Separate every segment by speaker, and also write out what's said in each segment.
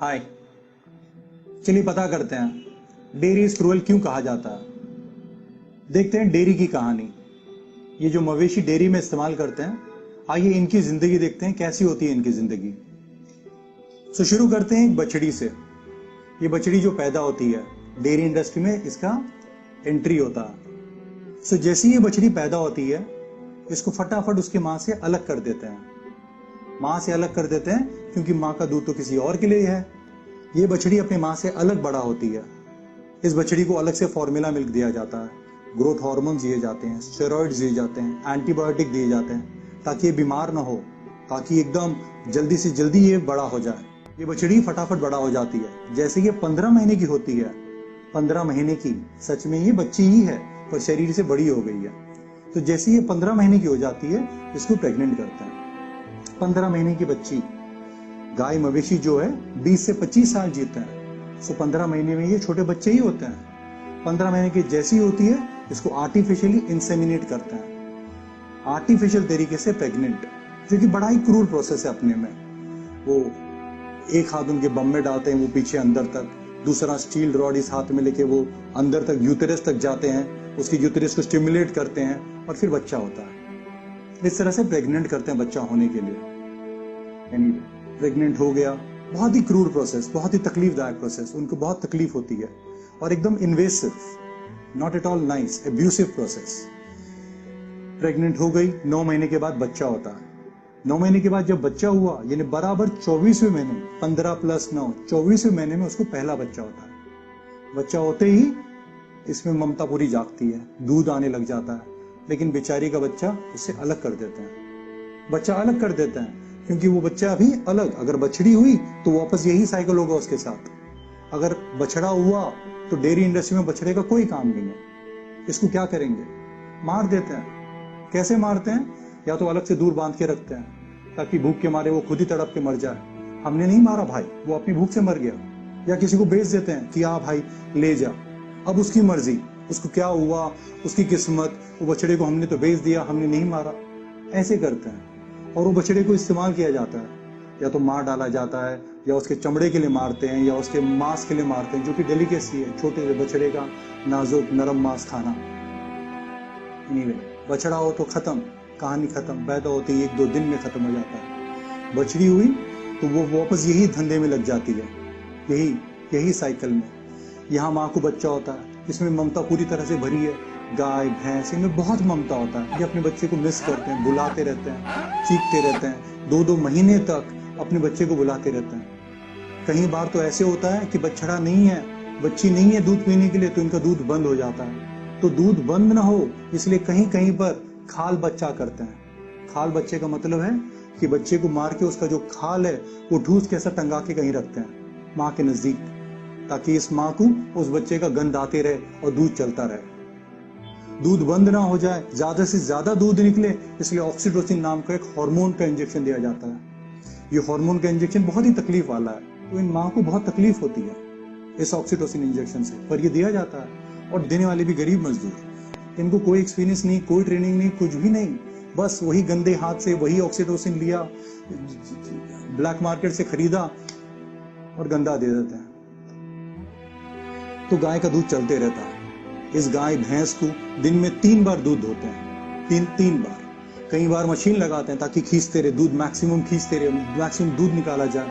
Speaker 1: हाय, चलिए पता करते हैं डेयरी इज क्रूअल क्यों कहा जाता है। देखते हैं डेयरी की कहानी। ये जो मवेशी डेयरी में इस्तेमाल करते हैं, आइए इनकी जिंदगी देखते हैं कैसी होती है इनकी जिंदगी। शुरू करते हैं एक बछड़ी से। ये बछड़ी जो पैदा होती है डेयरी इंडस्ट्री में, इसका एंट्री होता है। जैसे ही ये बछड़ी पैदा होती है, इसको फटाफट उसके माँ से अलग कर देते हैं। माँ से अलग कर देते हैं क्योंकि माँ का दूध तो किसी और के लिए है। ये बछड़ी अपनी माँ से अलग बड़ा होती है। इस बछड़ी को अलग से फॉर्मूला मिल्क दिया जाता है, ग्रोथ हार्मोन्स दिए जाते हैं, स्टेरॉइड्स दिए जाते हैं, एंटीबायोटिक दिए जाते हैं ताकि ये बीमार ना हो, ताकि एकदम जल्दी से जल्दी ये बड़ा हो जाए। ये बछड़ी फटाफट बड़ा हो जाती है। जैसे ये 15 महीने की होती है, 15 महीने की, सच में ये बच्ची ही है पर शरीर से बड़ी हो गई है। तो जैसे ये 15 महीने की हो जाती है, इसको प्रेग्नेंट करते हैं। 15 महीने की बच्ची, गाय मवेशी जो है 20 से 25 साल जीते हैं। 15 महीने में ये छोटे बच्चे ही होते हैं। 15 महीने की जैसी होती है, इसको आर्टिफिशियली इंसेमिनेट करते हैं, आर्टिफिशियल तरीके से प्रेग्नेंट, जो कि बड़ा ही क्रूर प्रोसेस है अपने में। वो एक हाथ उनके बम में डालते हैं, वो पीछे अंदर तक, दूसरा स्टील रॉड इस हाथ में लेके वो अंदर तक यूटेरस तक जाते हैं, उसकी यूटेरस को स्टिमुलेट करते हैं और फिर बच्चा होता है। इस तरह से प्रेग्नेंट करते हैं बच्चा होने के लिए। प्रेग्नेंट हो गया, बहुत ही क्रूर प्रोसेस, बहुत ही तकलीफदायक प्रोसेस, उनको बहुत तकलीफ होती है और एकदम invasive, not at all nice, abusive process. Pregnant हो गई, 9 महीने के बाद बच्चा होता है। 9 महीने के बाद जब बच्चा हुआ, यानी बराबर 24वें महीने, 15 + 9, 24वें महीने में उसको पहला बच्चा होता है। बच्चा होते ही इसमें ममता पूरी जागती है, दूध आने लग जाता है, लेकिन बेचारी का बच्चा उससे अलग कर देते हैं। बच्चा अलग कर देते हैं क्योंकि वो बच्चा अभी अलग, अगर बछड़ी हुई तो वापस यही साइकिल होगा उसके साथ। अगर बछड़ा हुआ तो डेयरी इंडस्ट्री में बछड़े का कोई काम नहीं है। इसको क्या करेंगे? मार देते हैं। कैसे मारते हैं? या तो अलग से दूर बांध के रखते हैं ताकि भूख के मारे वो खुद ही तड़प के मर जाए। हमने नहीं मारा भाई, वो अपनी भूख से मर गया। या किसी को बेच देते हैं कि हाँ भाई ले जा, अब उसकी मर्जी, उसको क्या हुआ, उसकी किस्मत, वो बछड़े को हमने तो बेच दिया, हमने नहीं मारा। ऐसे करते हैं और वो बछड़े को इस्तेमाल किया जाता है, या तो मार डाला जाता है, या उसके चमड़े के लिए मारते हैं, या उसके मांस के लिए मारते हैं, जो कि डेलिकेसी है छोटे से बछड़े का नाजुक नरम मांस खाना। बछड़ा हो तो खत्म, कहानी खत्म, पैदा होते ही 1-2 दिन में खत्म हो जाता है। बछड़ी हुई तो वो वापस यही धंधे में लग जाती है, यही साइकिल में। यहाँ माँ को बच्चा होता है, इसमें ममता पूरी तरह से भरी है। गाय भैंस, इनमें बहुत ममता होता है। ये अपने बच्चे को मिस करते हैं, बुलाते रहते हैं, चीखते रहते हैं, 2-2 महीने तक अपने बच्चे को बुलाते रहते हैं। कई बार तो ऐसे होता है कि बछड़ा नहीं है, बच्ची नहीं है दूध पीने के लिए, तो इनका दूध बंद हो जाता है। तो दूध बंद ना हो इसलिए कहीं कहीं पर खाल बच्चा करते हैं। खाल बच्चे का मतलब है कि बच्चे को मार के उसका जो खाल है वो ठूस के ऐसा टंगा के कहीं रखते हैं माँ के नजदीक, ताकि इस माँ को उस बच्चे का गंध आते रहे और दूध चलता रहे। दूध बंद ना हो जाए, ज्यादा से ज्यादा दूध निकले, इसलिए ऑक्सीटोसिन नाम का एक हार्मोन का इंजेक्शन दिया जाता है। ये हार्मोन का इंजेक्शन बहुत ही तकलीफ वाला है, तो इन माँ को बहुत तकलीफ होती है इस ऑक्सीटोसिन इंजेक्शन से, पर ये दिया जाता है। और देने वाले भी गरीब मजदूर, इनको कोई एक्सपीरियंस नहीं, कोई ट्रेनिंग नहीं, कुछ भी नहीं, बस वही गंदे हाथ से वही ऑक्सीटोसिन लिया, ब्लैक मार्केट से खरीदा और गंदा दे देते हैं। तो गाय का दूध चलते रहता है। इस गाय भैंस को दिन में 3 बार दूध होते हैं, 3 बार। कई बार मशीन लगाते हैं ताकि खींचते रहे दूध, मैक्सिमम खींचते रहे, मैक्सिमम दूध निकाला जाए।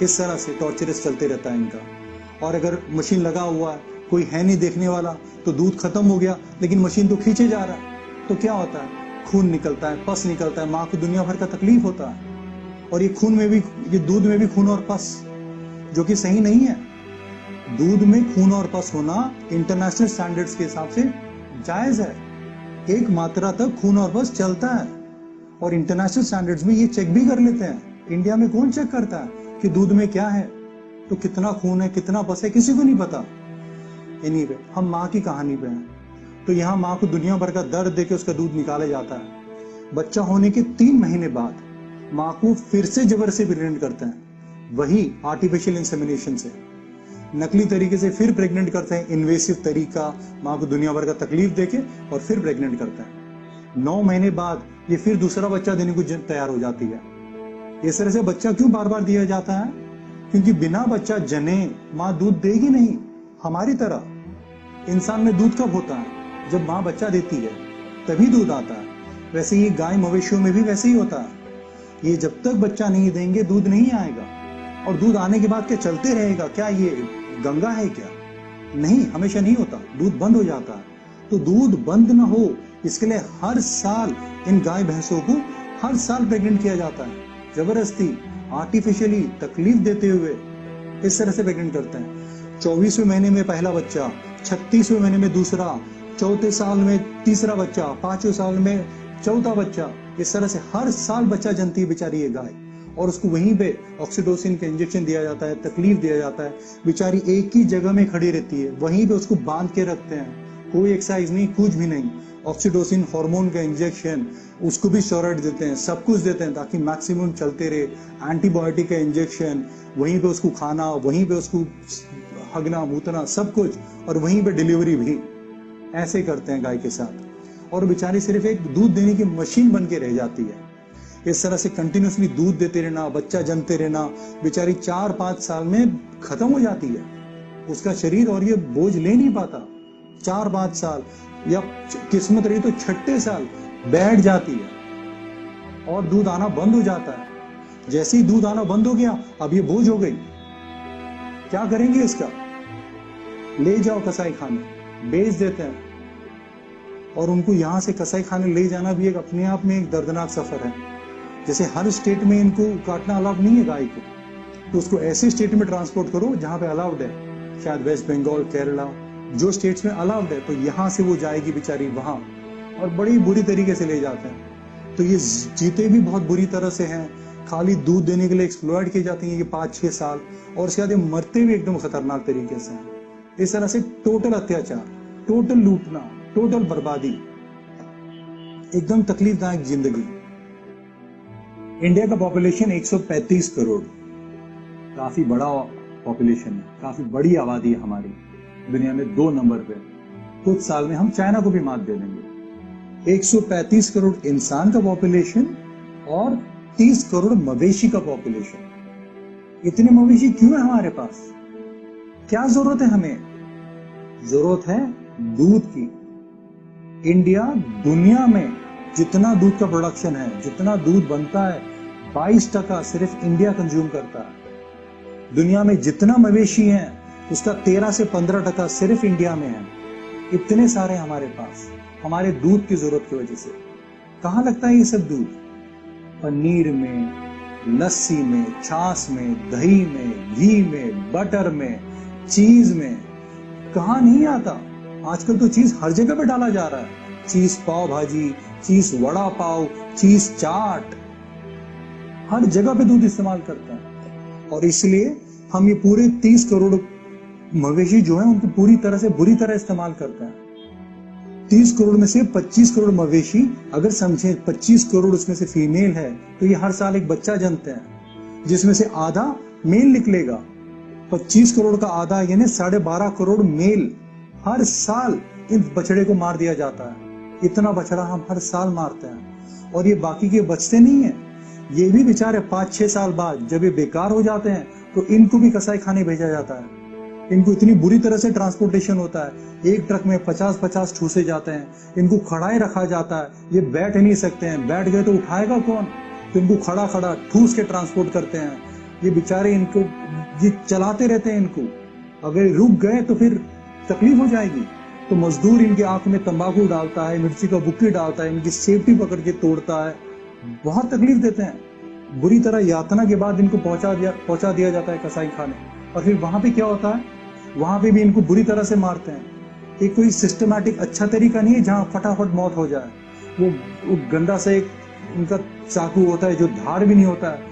Speaker 1: इस तरह से टॉर्चरस चलते रहता है इनका। और अगर मशीन लगा हुआ है, कोई है नहीं देखने वाला, तो दूध खत्म हो गया, लेकिन मशीन तो खींचे जा रहा है, तो क्या होता है? खून निकलता है, पस निकलता है, माँ को दुनिया भर का तकलीफ होता है। और ये खून में भी, ये दूध में भी खून और पस, जो कि सही नहीं है। दूध में खून और पस होना इंटरनेशनल स्टैंडर्ड्स के हिसाब से जायज है। 1 मात्रा तक खून और पस चलता है, और इंटरनेशनल स्टैंडर्ड्स में ये चेक भी कर लेते हैं। इंडिया में कौन चेक करता है कि दूध में क्या है, तो कितना खून है, कितना पस है, किसी को नहीं पता। एनीवे, हम माँ की कहानी पे हैं। तो यहाँ माँ को दुनिया भर का दर्द देके उसका दूध निकाला जाता है। बच्चा होने के 3 महीने बाद माँ को फिर से जबर से प्रेग्नेंट करते हैं, वही आर्टिफिशियल इंसेमिनेशन से, नकली तरीके से फिर प्रेग्नेंट करते हैं। इन्वेसिव तरीका, माँ को दुनिया भर का तकलीफ देके और फिर प्रेग्नेंट करते हैं। 9 महीने बाद ये फिर दूसरा बच्चा देने को तैयार हो जाती है। इस तरह से बच्चा क्यों बार बार दिया जाता है? क्योंकि बिना बच्चा जने माँ दूध देगी नहीं। हमारी तरह इंसान में दूध कब होता है? जब माँ बच्चा देती है तभी दूध आता है। वैसे ही गाय मवेशियों में भी वैसे ही होता है। ये जब तक बच्चा नहीं देंगे दूध नहीं आएगा, और दूध आने के बाद क्या चलते रहेगा? क्या ये गंगा है क्या? नहीं, हमेशा नहीं होता, दूध बंद हो जाता है। तो दूध बंद ना हो इसके लिए हर साल इन गाय भैंसों को हर साल प्रेग्नेंट किया जाता है। जबरदस्ती आर्टिफिशियली तकलीफ देते हुए इस तरह से प्रेग्नेंट करते हैं। 24वें महीने में पहला बच्चा, 36वें महीने में दूसरा, चौथे साल में तीसरा बच्चा, 5वें साल में चौथा बच्चा। इस तरह से हर साल बच्चा जनती है बेचारी ये गाय, और उसको वहीं पे ऑक्सीटोसिन का इंजेक्शन दिया जाता है, तकलीफ दिया जाता है। बेचारी एक ही जगह में खड़ी रहती है, वहीं पे उसको बांध के रखते हैं, कोई एक्सरसाइज नहीं, कुछ भी नहीं। ऑक्सीटोसिन हार्मोन का इंजेक्शन, उसको भी स्टेरॉइड देते हैं, सब कुछ देते हैं ताकि मैक्सिमम चलते रहे। एंटीबायोटिक का इंजेक्शन, वहीं पे उसको खाना, वहीं पे उसको हगना मूतना सब कुछ, और वहीं पे डिलीवरी भी ऐसे करते हैं गाय के साथ। और बेचारी सिर्फ एक दूध देने की मशीन बन के रह जाती है। इस तरह से कंटिन्यूसली दूध देते रहना, बच्चा जमते रहना, बेचारी 4-5 साल में खत्म हो जाती है। उसका शरीर और ये बोझ ले नहीं पाता। 4-5 साल, या किस्मत रही तो 6ठे साल बैठ जाती है और दूध आना बंद हो जाता है। जैसे ही दूध आना बंद हो गया, अब ये बोझ हो गई, क्या करेंगे इसका? ले जाओ कसाई खाने, बेच देते हैं। और उनको यहां से कसाई खाने ले जाना भी एक अपने आप में एक दर्दनाक सफर है। जैसे हर स्टेट में इनको काटना अलाउड नहीं है गाय को, तो उसको ऐसे स्टेट में ट्रांसपोर्ट करो जहां पे अलाउड है, शायद वेस्ट बंगाल, केरला, जो स्टेट्स में अलाउड है, तो यहां से वो जाएगी बेचारी वहां, और बड़ी बुरी तरीके से ले जाते हैं। तो ये जीते भी बहुत बुरी तरह से हैं, खाली दूध देने के लिए एक्सप्लॉइट किए जाती हैं ये 5-6 साल, और उसके बाद ये मरते भी एकदम खतरनाक तरीके से हैं। इस तरह से टोटल अत्याचार, टोटल लूटना, टोटल बर्बादी, एकदम तकलीफदायक जिंदगी। इंडिया का पॉपुलेशन 135 करोड़, काफी बड़ा पॉपुलेशन है, काफी बड़ी आबादी है हमारी, दुनिया में 2 नंबर पे। कुछ साल में हम चाइना को भी मात दे देंगे। 135 करोड़ इंसान का पॉपुलेशन और 30 करोड़ मवेशी का पॉपुलेशन। इतने मवेशी क्यों है हमारे पास? क्या जरूरत है हमें? जरूरत है दूध की। इंडिया दुनिया में जितना दूध का प्रोडक्शन है, जितना दूध बनता है, 22% सिर्फ इंडिया कंज्यूम करता है। दुनिया में जितना मवेशी है उसका 13 से 15% सिर्फ इंडिया में है। इतने सारे हमारे पास, हमारे दूध की जरूरत की वजह से। कहां लगता है ये सब दूध? पनीर में, लस्सी में, छाछ में, दही में, घी में, बटर में, चीज में। कहां नहीं आता? आजकल तो चीज हर जगह पे डाला जा रहा है। चीज पाव भाजी, चीज वड़ा पाव, चीज चाट, हर जगह पे दूध इस्तेमाल करते हैं। और इसलिए हम ये पूरे 30 करोड़ मवेशी जो है उनको पूरी तरह से बुरी तरह इस्तेमाल करते हैं। 30 करोड़ में से 25 करोड़ मवेशी, अगर समझे 25 करोड़ उसमें से फीमेल है, तो ये हर साल एक बच्चा जन्मते हैं, जिसमें से आधा मेल निकलेगा। 25 करोड़ का आधा यानी 12.5 करोड़ मेल हर साल इन बछड़े को मार दिया जाता है। इतना बछड़ा हम हर साल मारते हैं, और ये बाकी के बचते नहीं है। ये भी बेचारे 5-6 साल बाद जब ये बेकार हो जाते हैं तो इनको भी कसाई खाने भेजा जाता है। इनको इतनी बुरी तरह से ट्रांसपोर्टेशन होता है, एक ट्रक में 50-50 ठूसे जाते हैं, इनको खड़ाए रखा जाता है, ये बैठ नहीं सकते हैं, बैठ गए तो उठाएगा कौन? तो इनको खड़ा खड़ा ठूस के ट्रांसपोर्ट करते हैं। ये बेचारे इनको ये चलाते रहते हैं। इनको अगर रुक गए तो फिर तकलीफ हो जाएगी। तो मजदूर इनके आंख में तंबाकू डालता है, मिर्ची का बुक्की डालता है, इनकी सेफ्टी पकड़ के तोड़ता है, बहुत तकलीफ देते हैं। बुरी तरह यातना के बाद इनको पहुंचा दिया जाता है कसाई खाने, और फिर वहां पे क्या होता है, वहां पे भी इनको बुरी तरह से मारते हैं। एक कोई सिस्टमैटिक अच्छा तरीका नहीं है जहां फटाफट मौत हो जाए। वो गंदा सा एक उनका चाकू होता है जो धार भी नहीं होता है,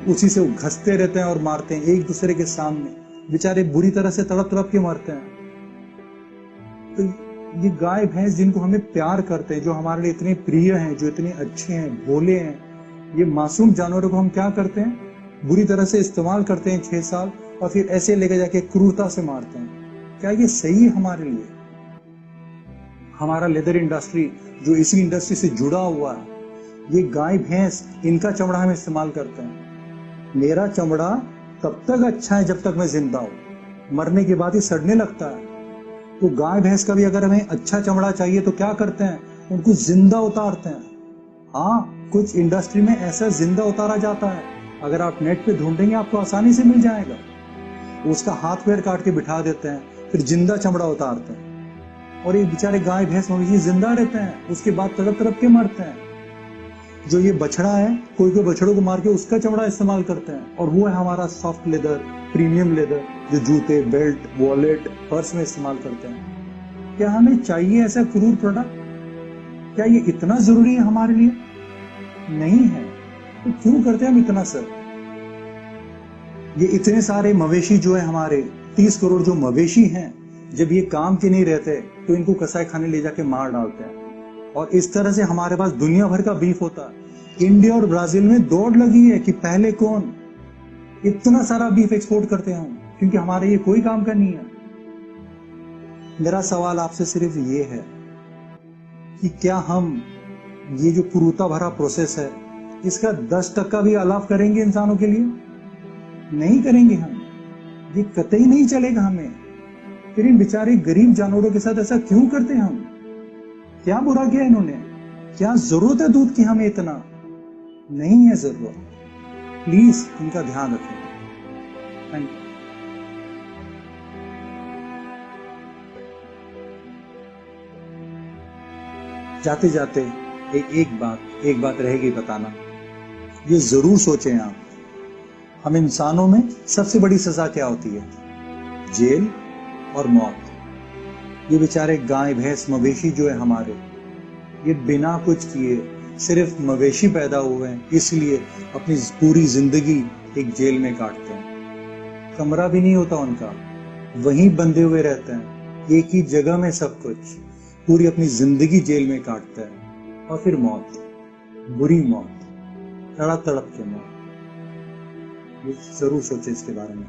Speaker 1: उसी से वो घसते रहते हैं और मारते हैं एक दूसरे के सामने। बेचारे बुरी तरह से तड़प तड़प के मरते हैं। तो ये गाय भैंस जिनको हमें प्यार करते हैं, जो हमारे लिए इतने प्रिय हैं, जो इतने अच्छे हैं, भोले हैं, ये मासूम जानवरों को हम क्या करते हैं? बुरी तरह से इस्तेमाल करते हैं 6 साल, और फिर ऐसे लेके जाके क्रूरता से मारते हैं। क्या ये सही है हमारे लिए? हमारा लेदर इंडस्ट्री जो इसी इंडस्ट्री से जुड़ा हुआ है, ये गाय भैंस, इनका चमड़ा हम इस्तेमाल करते हैं। मेरा चमड़ा तब तक अच्छा है जब तक मैं जिंदा हूं, मरने के बाद ही सड़ने लगता है। तो गाय भैंस का भी अगर हमें अच्छा चमड़ा चाहिए तो क्या करते हैं, उनको जिंदा उतारते हैं। हाँ, कुछ इंडस्ट्री में ऐसा जिंदा उतारा जाता है, अगर आप नेट पे ढूंढेंगे आपको आसानी से मिल जाएगा। उसका हाथ पैर काट के बिठा देते हैं, फिर जिंदा चमड़ा उतारते हैं, और ये बेचारे गाय भैंस मवेशी जिंदा रहते हैं, उसके बाद तड़प तड़प के मरते हैं। जो ये बछड़ा है, कोई कोई बछड़ों को मार के उसका चमड़ा इस्तेमाल करते हैं, और वो है हमारा सॉफ्ट लेदर, प्रीमियम लेदर, जो जूते, बेल्ट, वॉलेट, पर्स में इस्तेमाल करते हैं। क्या हमें चाहिए ऐसा क्रूर प्रोडक्ट? क्या ये इतना जरूरी है हमारे लिए? नहीं है। तो क्यों करते हैं हम इतना सर? ये इतने सारे मवेशी जो है हमारे 30 करोड़ जो मवेशी हैं, जब ये काम के नहीं रहते तो इनको कसाई खाने ले जाके मार डालते हैं, और इस तरह से हमारे पास दुनिया भर का बीफ होता है। इंडिया और ब्राजील में दौड़ लगी है कि पहले कौन इतना सारा बीफ एक्सपोर्ट करते हैं हम, क्योंकि हमारे ये कोई काम का नहीं है। मेरा सवाल आपसे सिर्फ ये है कि क्या हम ये जो क्रूरता भरा प्रोसेस है, इसका 10% भी अलाव करेंगे इंसानों के लिए? नहीं करेंगे हम, ये कतई नहीं चलेगा हमें। फिर इन बेचारे गरीब जानवरों के साथ ऐसा क्यों करते हैं हम? क्या बुरा किया इन्होंने? क्या जरूरत है दूध की हमें? इतना नहीं है जरूरत। प्लीज इनका ध्यान रखें। Thank you. जाते जाते एक बात रहेगी बताना। ये जरूर सोचें आप, हम इंसानों में सबसे बड़ी सजा क्या होती है? जेल और मौत। ये बेचारे गाय भैंस मवेशी जो है हमारे, ये बिना कुछ किए सिर्फ मवेशी पैदा हुए हैं, इसलिए अपनी पूरी जिंदगी एक जेल में काटते हैं। कमरा भी नहीं होता उनका, वहीं बंधे हुए रहते हैं, एक ही जगह में सब कुछ, पूरी अपनी जिंदगी जेल में काटते हैं। और फिर मौत, बुरी मौत, तड़प तड़प के मौत। ये जरूर सोचे इसके बारे में।